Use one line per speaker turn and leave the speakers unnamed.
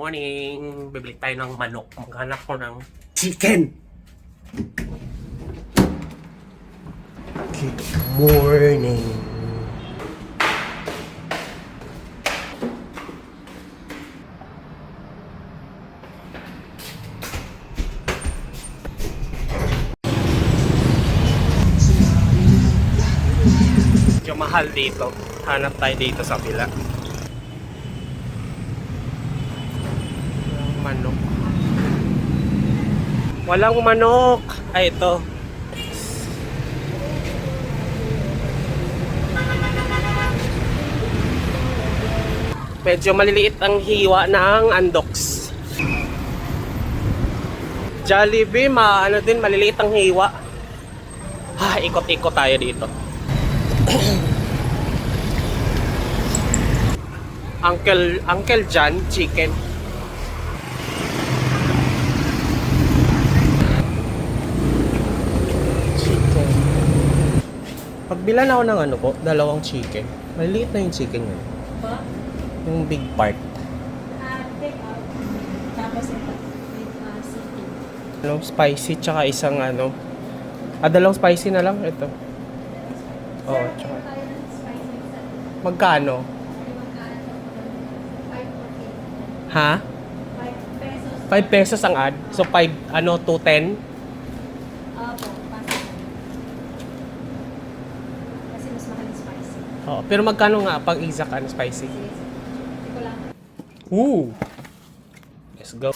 morning! Bibili tayo ng manok. Maghanap ko ng chicken! Good morning! Medyo mahal dito. Hanap tayo dito sa pila. Manok. Walang manok. Ay, ito. Medyo maliliit ang hiwa ng Andox. Jollibee, ano din, maliliit ang hiwa. Ikot-ikot tayo dito. Uncle John chicken. Pagbilan ako ng ano po, dalawang chicken. Maliliit na yung chicken yun.
Ba?
Yung big part.
Take out. Tapos ito. With seating.
Spicy tsaka isang dalawang spicy na lang ito. Oh,
Sir,
tsaka.
tayo ng spicy sa
Magkano?
5.40.
Ha?
5 pesos.
5 pesos ang ad. So 210.
Opo, pasok. Kasi mas mahal yung spicy.
Oh, pero magkano nga pag exact spicy?
Sige. Hindi ko lang.
Ooh. Let's go.